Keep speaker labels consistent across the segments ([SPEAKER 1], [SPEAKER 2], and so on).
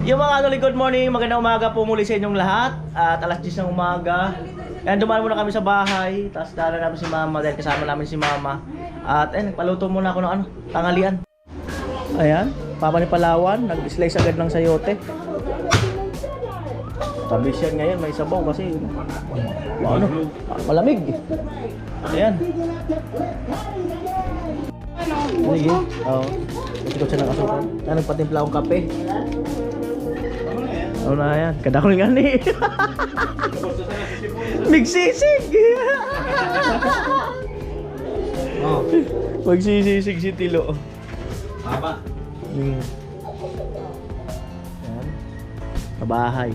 [SPEAKER 1] Yung mga idol, good morning, magandang umaga po muli sa inyong lahat. At alas 10 ng umaga. Ayan, dumaan muna kami sa bahay. Tapos dala namin si mama dahil kasama namin si mama. At ayun, nagpaluto muna ako ng tangalian. Ayan, papa ni Palawan, nag-slice agad ng sayote. Sabi siya ngayon may sabaw kasi malamig. Ayan. Sige, oo. Ikot siya ng asukal. Nagpatimpla akong kape. Ano na yan? Kadakol nga ni. Migsisig! Magsisisig si Tilo.
[SPEAKER 2] Baba.
[SPEAKER 1] Yan. Kabahay.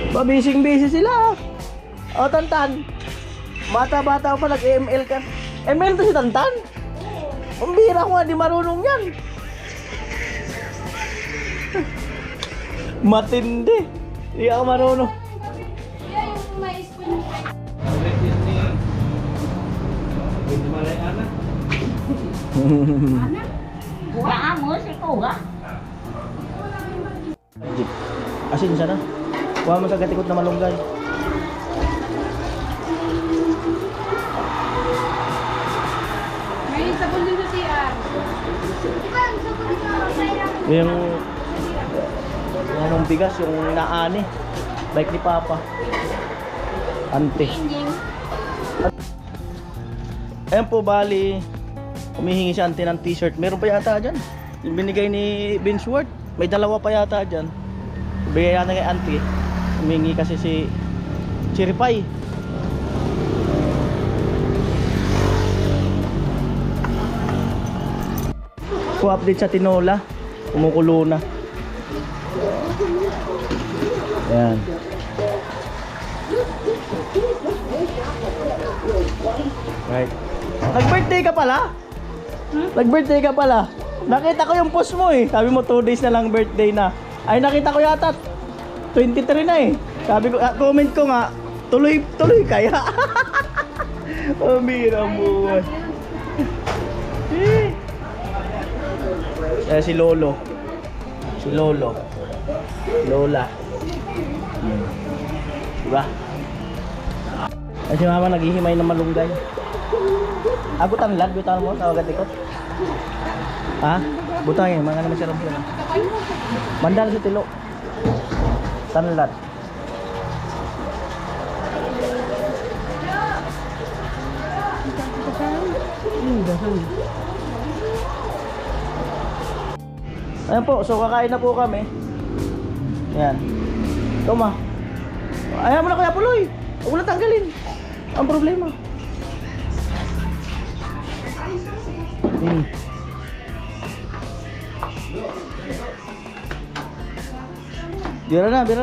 [SPEAKER 1] Mabising-busy sila. O, Tantan. Bata-bata pa nag-ML ka. ML to si Tantan? Ang bira ko nga, di marunong yan. Matindi. Di ako marunong.
[SPEAKER 3] Yung mais po niya. Ana? Buha mo si Kuha?
[SPEAKER 1] Asin siya na. Kuha mo sa gatikot na malunggay.
[SPEAKER 3] May sabon din sa CR.
[SPEAKER 1] Yung anong bigas, yung naani. Bike ni Papa. Ante. Ayan po, bali humihingi si Ante ng t-shirt. Meron pa yata dyan. Yung binigay ni Binsworth. May dalawa pa yata dyan. Bigay yata kay Ante. Humihingi kasi si Chiripay. Update sa tinola. Kumukulo na. Ayan. Right. Nag-birthday ka pala? Nag-birthday ka pala? Nakita ko yung post mo eh. Sabi mo 2 days na lang birthday na. Ay nakita ko yata 23 na eh. Sabi ko, comment ko nga, tuloy kaya. Pamira mo. Si Lolo. Si Lolo. Lola. Diba? Ay si mama naghihimay ng malunggay. Agutan lad, butan mo sa agatikot. Ha? Butangin, mga naman siya ramsyan. Mandal si Tilo. Tanlad. Ayan po, so kakain na po kami. Ayan. Toma. Ayaw mo na Kuya Puloy. Huwag mo na tanggalin. Ang problema. Bira na.
[SPEAKER 3] Kaya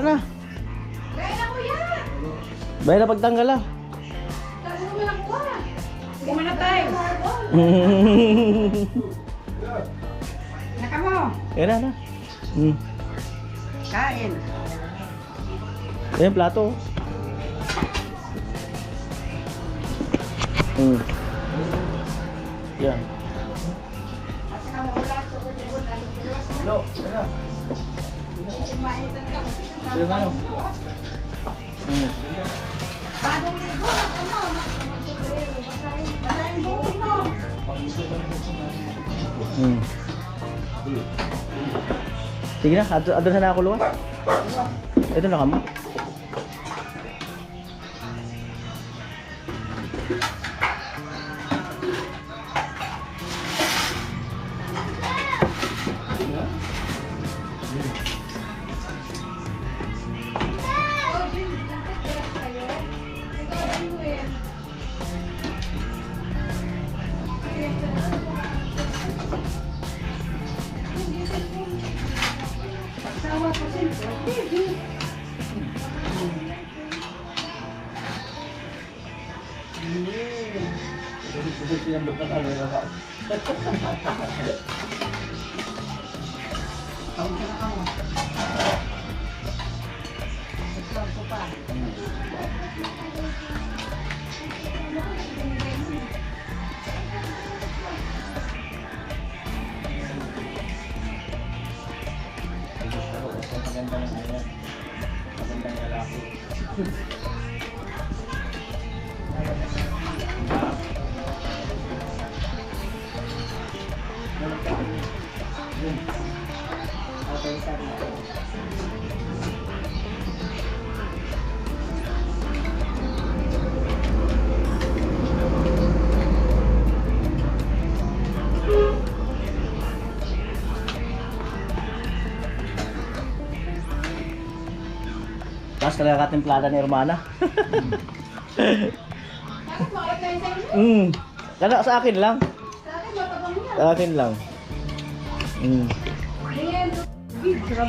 [SPEAKER 3] na kuya!
[SPEAKER 1] Bayar na pagtanggal ah.
[SPEAKER 3] Tapos mo lang kuha. Sige mo na tayo. Naka mo.
[SPEAKER 1] Yan na.
[SPEAKER 3] Kain.
[SPEAKER 1] Ayan, plato. Yan. No, ano? Sino ano? Sige na, adto na ako luwas. Ito na kamo. Maganda ng ganyan. Magandang lalaki. Tapos talaga katimplada ni Hermana.
[SPEAKER 3] Bakit maulit na yun sa inyo?
[SPEAKER 1] Kaya sa akin lang.
[SPEAKER 3] Sa akin, matabang yan.
[SPEAKER 1] Sa akin lang.
[SPEAKER 3] Ayan.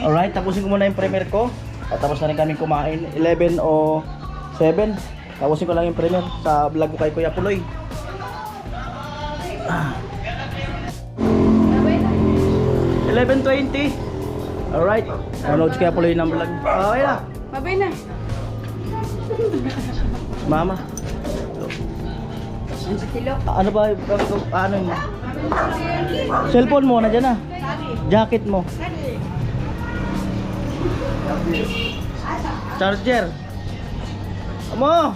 [SPEAKER 1] Alright, tapusin ko muna yung premiere ko. At tapos na rin kaming kumain. 11 o 7. Tapusin ko lang yung premiere sa vlog ko kay Kuya Puloy.
[SPEAKER 3] Sabay na.
[SPEAKER 1] 11:20. Alright. Manood si Kuya Puloy ng vlog. Okay na.
[SPEAKER 3] Babay na.
[SPEAKER 1] Mama.
[SPEAKER 3] Kilo.
[SPEAKER 1] Ano ba? Ano yun? Cellphone mo, nandiyan na. Jacket mo. Charger. Amo.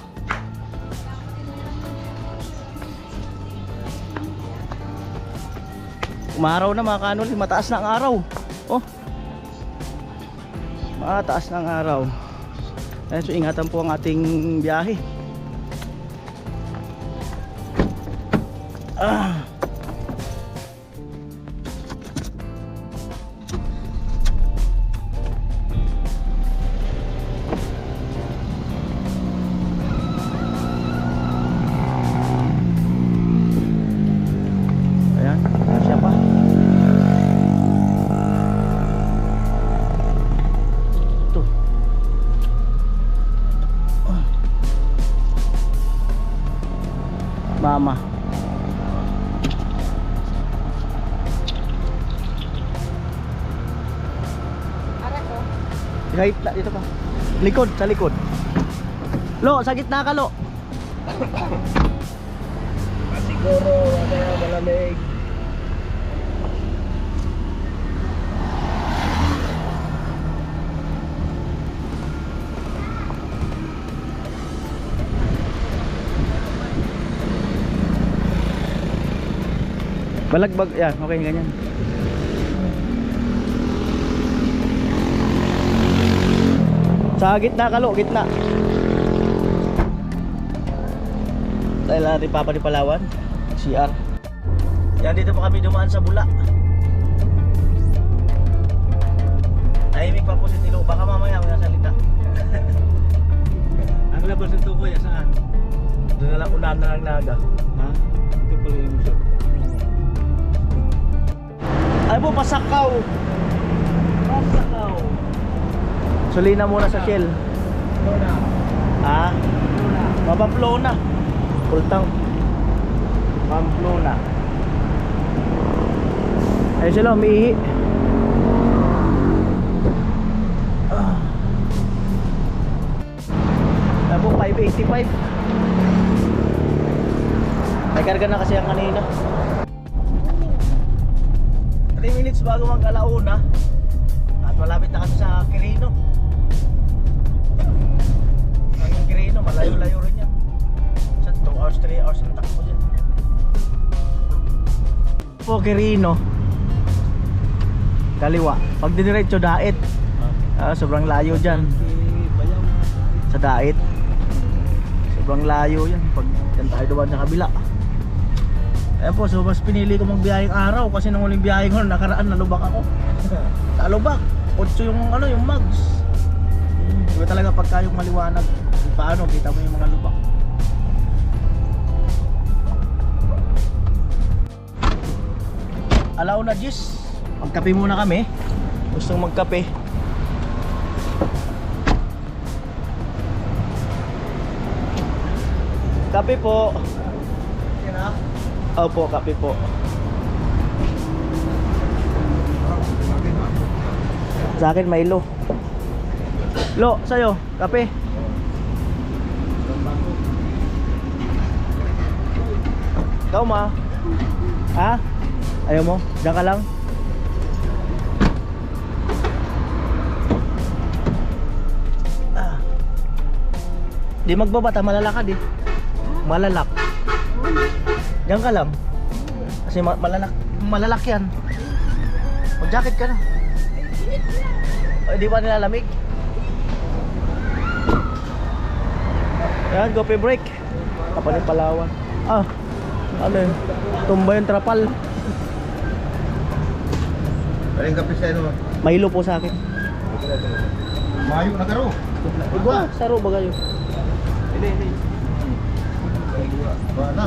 [SPEAKER 1] Umaraw na mga kanol, mataas na ang araw. Oh. Mataas na ang araw. Ayan, so ingatan po ang ating biyahe. Ayan, siya pa. Ito. Mama.
[SPEAKER 3] Arak ko.
[SPEAKER 1] Kahit na, dito ka. Likod, sa likod. Lo, sa gitna ka, Lo. Siguro, malamig. Balagbag, yan, okay, ganyan. Sa gitna ka, Lo, gitna. Dahil natin Papa ni Palawan, CR. Yan, dito pa kami dumaan sa Bula. Tahimik pa po si Tilo, baka mamaya may salita.
[SPEAKER 2] Ang labas ng tukoy, saan?
[SPEAKER 1] Doon na lang unahan na lang naga.
[SPEAKER 2] Ha? Ito pala yung shop.
[SPEAKER 1] Ay po, Pasakaw. Pasakaw. Sulina muna sa Shell.
[SPEAKER 2] Lona.
[SPEAKER 1] Ha?
[SPEAKER 2] Lona.
[SPEAKER 1] Pamplona. Pultang. Pamplona. Ayun sila, umiihi. Ay po, 585. May karga na kasi ang kanina. 3 minutes bago mag-alauna. At malapit na kasi sa Quirino. Ang Quirino, malayo-layo rin yan. Sa 2 hours, 3 hours ang takbo dyan. Po Quirino. Kaliwa. Pag diniretso, Dait. Sobrang layo dyan.
[SPEAKER 2] Bayaw.
[SPEAKER 1] Sa Dait. Sobrang layo yan. Pag yan tayo dumaan sa kabila. Ayan po, so mas pinili ko magbiyaheng araw kasi nung uling biyaheng ko nakaraan nalubak ako. Sa lubak, 8 yung ano, yung mags. Diba talaga pagka yung maliwanag, paano kita mo yung mga lubak. Alauna Gis, magkape muna kami. Gustong magkape. Kape po. Opo, kape po. Sa akin Milo. Lo, sa'yo, kape. Ikaw ma? Ha? Ayaw mo? Diyan ka lang? Ah. Di magbabata, malalakad eh. Malalak. Diyan ka lang. Kasi malalak yan. Mag-jacket ka na. Ay, di ba nilalamig? Yan, coffee break. Kapalit Palawan. Ah, ano yun? Tumba yung trapal.
[SPEAKER 4] Aling kape sa ano?
[SPEAKER 1] Mahilo po sa akin.
[SPEAKER 4] Mayo na karo.
[SPEAKER 1] Igwa, saro ba kayo?
[SPEAKER 2] Hindi.
[SPEAKER 4] Wala.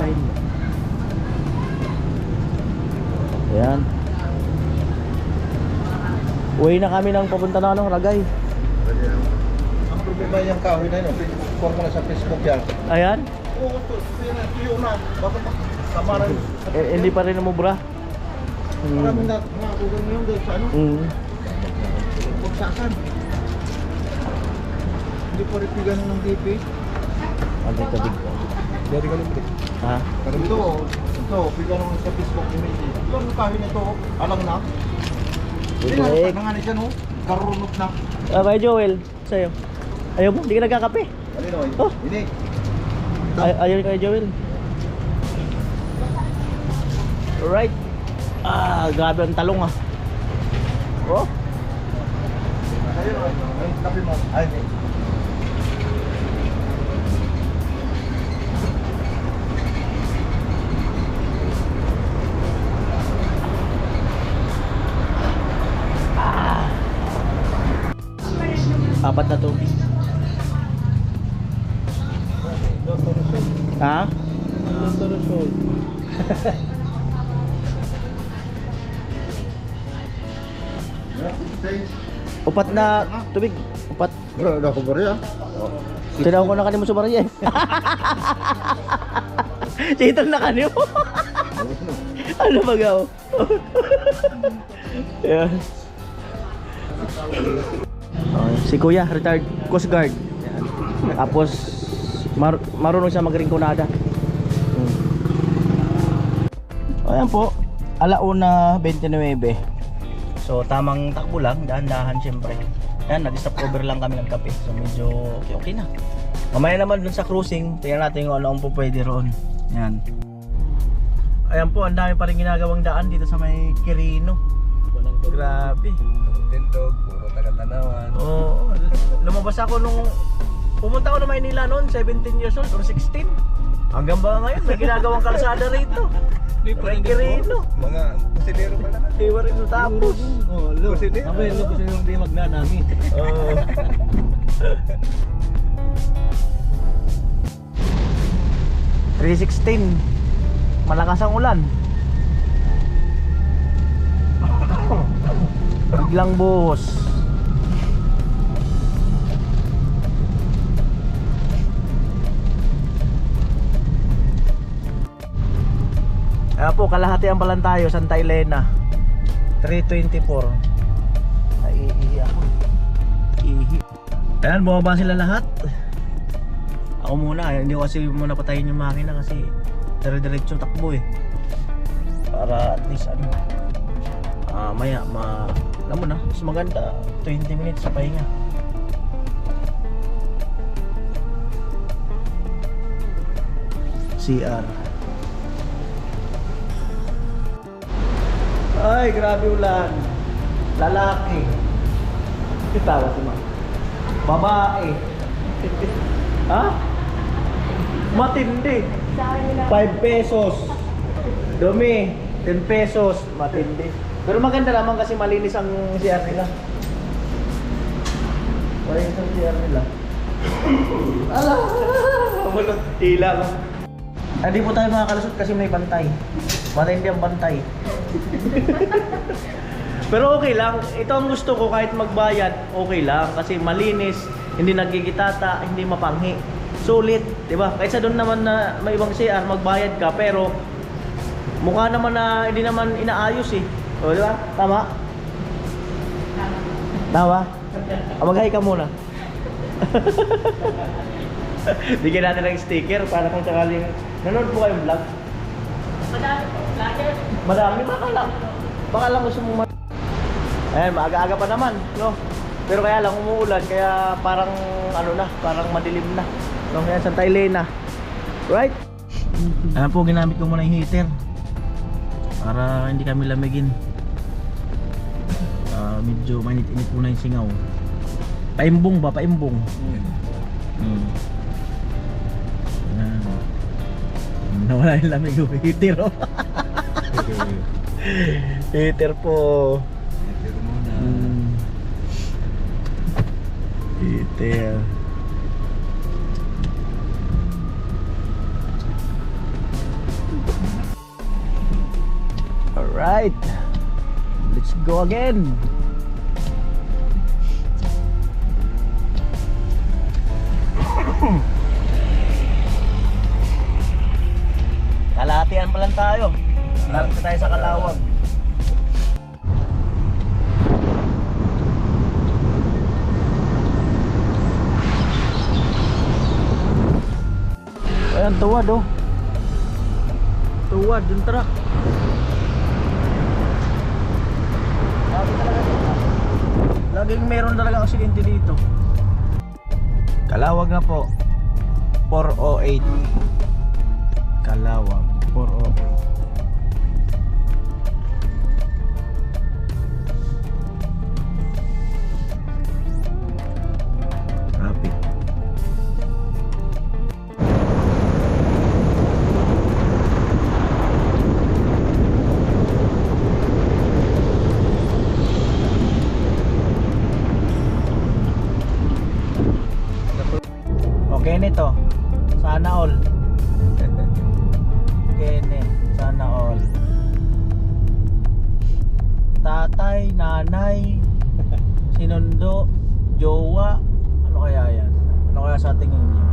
[SPEAKER 1] Ayan. Uwi na kami ng papunta na ano, Ragay.
[SPEAKER 4] Ang problema yung kahoy na yun. Kuha mo na sa Facebook yan.
[SPEAKER 1] Ayan.
[SPEAKER 4] Oo, tuyo na. Bakit samaran?
[SPEAKER 1] Hindi pa rin namubra.
[SPEAKER 4] Maraming nakakugan ngayon doon sa ano? Pagsasan. Hindi pa rin pigan ng DP.
[SPEAKER 1] Ang tabig ko.
[SPEAKER 4] Dari ka libre.
[SPEAKER 1] Ha?
[SPEAKER 4] Pero ito, pigan ng sa Facebook image. Ito ang kahoy na ito. Alam na. Hindi
[SPEAKER 1] Break.
[SPEAKER 4] na nga na siya no. Karunok na.
[SPEAKER 1] Kay Joel, sa'yo. Ayaw mo, hindi ka nagkakape.
[SPEAKER 4] Alin o?
[SPEAKER 1] Oh.
[SPEAKER 4] Hindi.
[SPEAKER 1] Ayaw kay Joel. Alright. Ah, grabe ang talong ah. Oh.
[SPEAKER 4] Ayun o. Ay, kape mo. Ay,
[SPEAKER 1] Apat na tubig. Ha? Upat na tubig. Upat.
[SPEAKER 4] bro, udah aku beri ya.
[SPEAKER 1] Tinawag ko na kanimo sa barya. Chitol na kanimo. Ano ba gaw? Yeah. Si Kuya, retired Coast Guard. Tapos marunong siya magringkunada. Ayan po, alauna 29. So tamang takbo lang, dahan-dahan syempre. Ayan, nag-stop over lang kami ng kape. So medyo okay na. Mamaya naman dun sa cruising, tingnan natin kung ano ang pwede roon. Ayan. Ayan po, ang dami pa rin ginagawang daan dito sa may Quirino. Grabe.
[SPEAKER 2] Tintog, puro taga-tanawan.
[SPEAKER 1] Oo, lumabas ako nung pumunta ako na Maynila noon, 17 years old or 16. Hanggang ba ngayon may ginagawang kalsada rito. May Quirino.
[SPEAKER 2] Mga kusinero pala.
[SPEAKER 1] Iwa rin tapos.
[SPEAKER 2] Oh, lo. Abay, lo kasi yung di magnanami.
[SPEAKER 1] Oo. $3.16. Malakas ang ulan. Biglang buhos. Kaya po, kalahati ang palan tayo, Santa Elena 324. Naiihi ako. Ihi. Ayan, bumaba sila lahat. Ako muna, hindi ko kasi muna patayin yung makina kasi dire-diretso takbo eh. Para at least ano, maya, alam mo na, mas maganda 20 minutes sa pahinga. CR. Ay, grabe ulan. Lalaki. Kitawa si Ma. Babae. Ha? Matindi. 5 pesos. Dumi. 10 pesos. Matindi. Pero maganda naman kasi malinis ang CR nila. Malinis ang CR nila. Ala! Kumulot. Hila ko. Hindi po tayo makakalusot kasi may bantay. Matindi ang bantay. Pero okay lang. Ito ang gusto ko, kahit magbayad, okay lang. Kasi malinis, hindi nagkikitata, hindi mapanghi. Sulit, di ba? Kaysa doon naman na may ibang CR, magbayad ka, pero mukha naman na hindi naman inaayos eh. O, di ba? Tama? Tama? Mag-hi ka muna. Bigyan natin ng sticker para kung sakaling nanonood po kayong vlog. Madami po, vlogger. Madami, baka lang gusto mong ayan, maaga-aga pa naman, no? Pero kaya lang umuulan, kaya parang ano na, parang madilim na. No, yan, Santa Elena. Right? Ayan po, ginamit ko muna yung heater para hindi kami lamigin. Medyo mainit-init muna yung singaw. Paimbong ba? Paimbong. Ayan. Nawala yung lamig yung heater, oh. Heater po.
[SPEAKER 2] Pero muna.
[SPEAKER 1] Heater. Alright, let's go again. Kalahatian pa lang tayo. Lapit na tayo sa Kalawag. Ayan, tuwad oh. Tuwad yung truck. Laging meron talaga aksidente dito. Kalawag na po. 408. Kalawag 408. Traffic. Okay nito. Sana all. Kene, sana all. Tatay, nanay, sinundo, jowa. Ano kaya yan? Ano kaya sa tingin niyo?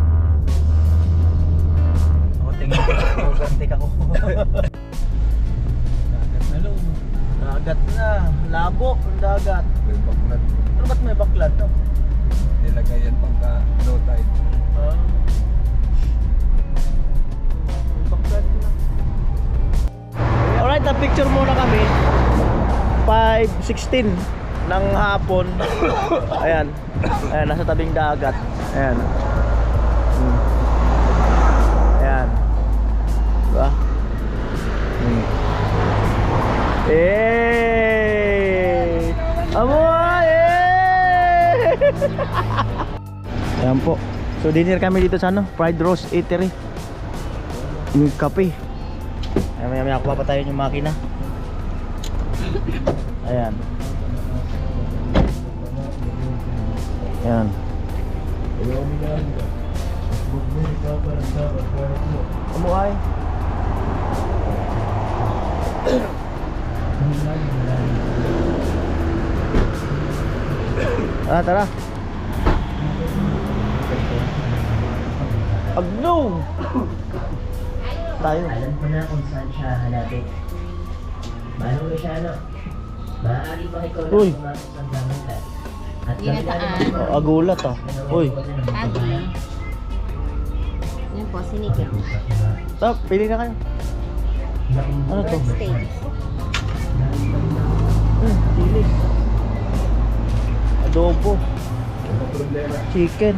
[SPEAKER 1] Ako tingin ko, gantik ako. Dagat na, labo ang dagat.
[SPEAKER 2] May baklat.
[SPEAKER 1] Ano ba't may baklat? No?
[SPEAKER 2] Nilagay yan pangka low tide.
[SPEAKER 1] Baklat na. Alright, na-picture muna kami 5:16 ng hapon. Ayan. Ayan, nasa tabing dagat. Ayan. Ayan. Diba? Eh! Amoy! Eh! Ayan po. So dinner kami dito sa ano? Fried Roast Eatery. Yung kape. Ayan, maya ako papatayin yung makina. Ayan. Ayan. Amuay. Tara. Agno! Tayo.
[SPEAKER 5] Alam ko na kung saan siya hanapin. Manong mo siya, no? Maaari ba ikaw
[SPEAKER 1] Uy.
[SPEAKER 5] lang pumasok sa damutan? At
[SPEAKER 3] Ginataan.
[SPEAKER 1] Oh, agulat ah. Uy.
[SPEAKER 3] Agi. Yan po, sinigang.
[SPEAKER 1] Stop, pili na kayo. Ano to?
[SPEAKER 3] Bird steak.
[SPEAKER 1] Chili. Adobo. Chicken.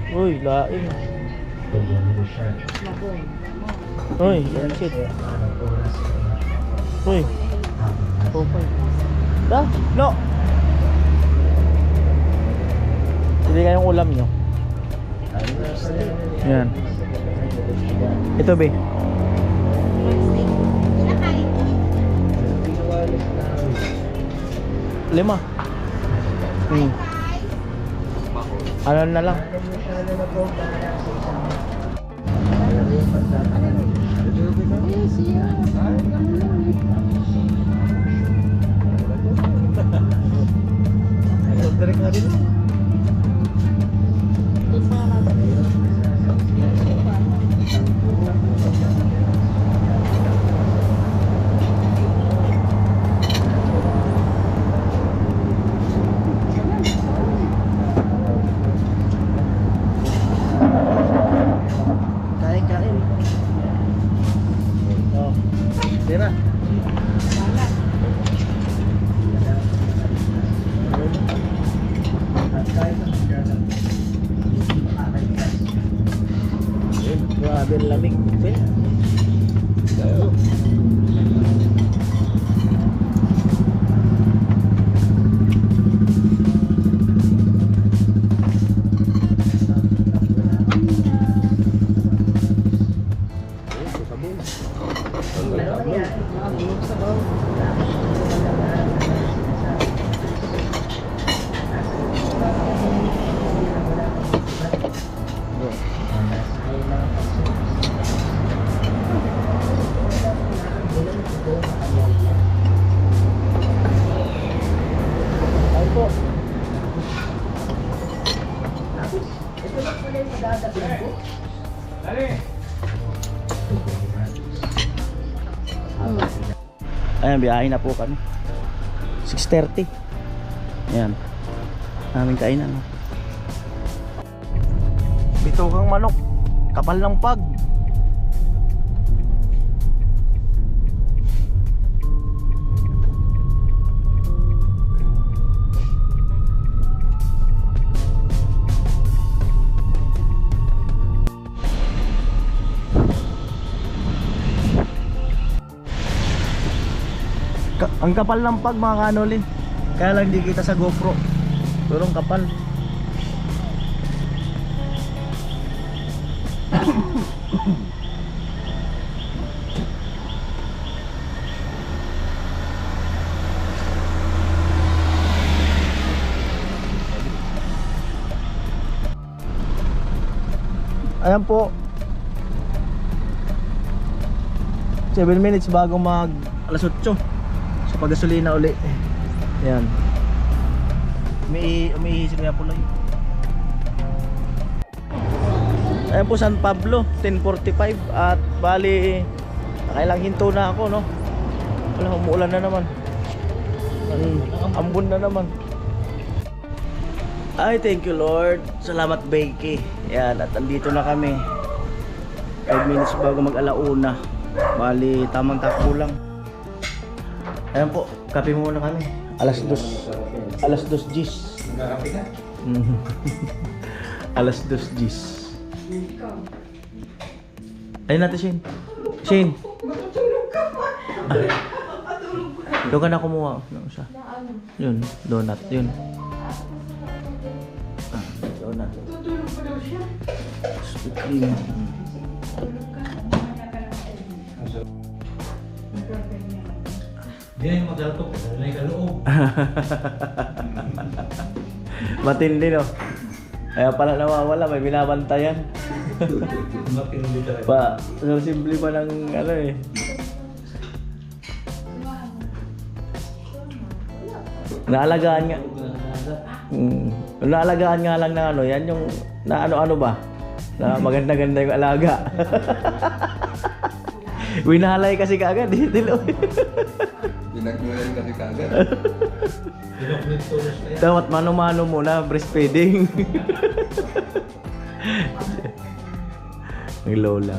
[SPEAKER 1] Uy, laing.
[SPEAKER 3] Lagoon.
[SPEAKER 1] Uy, shit. Uy. Okay. Da, no. Hindi kayong ulam nyo. Yan. Ito, be.
[SPEAKER 3] Bird steak. Kinakain.
[SPEAKER 1] 5. Ano na lang? Direct na rin. yung lamig. Kaya. Ayun po.
[SPEAKER 5] Ito lang pala yung madadating ko.
[SPEAKER 1] Ayan, biyahe na po kami. 6:30. Ayan. Aming kainan. No? Bitokang manok. Kapal ng pag. Ang kapal ng pag mga kanoli. Kaya lang di kita sa GoPro. Pero ang kapal. Ayan po. 7 minutes bago mag alas 8 sa paggasolina uli. Ayan. Umihisig na po lang. Ayan po San Pablo 10:45 at bali nakailang hinto na ako, no? Wala, umuulan na naman. Ambon na naman. Ay, thank you Lord. Salamat Becky. Ayan, at andito na kami 5 minutes bago mag-alauna. Bali, tamang takbo lang. Ayan po, kape muna kami. Alas 2. Alas 2 gis. Alas 2 gis. Ayun natin Shane. Shane. Doon ka na kumuha. Ano siya? Yun, donut. Yun. Donut.
[SPEAKER 3] Tutulog pa daw siya.
[SPEAKER 1] Sweet cream.
[SPEAKER 3] Tulog ka.
[SPEAKER 4] Hindi na yung maglaltok. Dahil na yung kaloob.
[SPEAKER 1] Matindi, no? Kaya pala nawawala, may binabantayan.
[SPEAKER 4] Matindi talaga.
[SPEAKER 1] Pa, so simple pa ng ano eh. Naalagaan nga. Naalagaan nga lang ng ano, yan yung na ano-ano ba? Na maganda-ganda yung alaga. Winalay kasi kaagad eh.
[SPEAKER 2] Pinagmulan kasi kagad.
[SPEAKER 4] Pinoklit tours na yan.
[SPEAKER 1] Dapat mano-mano muna, breastfeeding. Ang lola.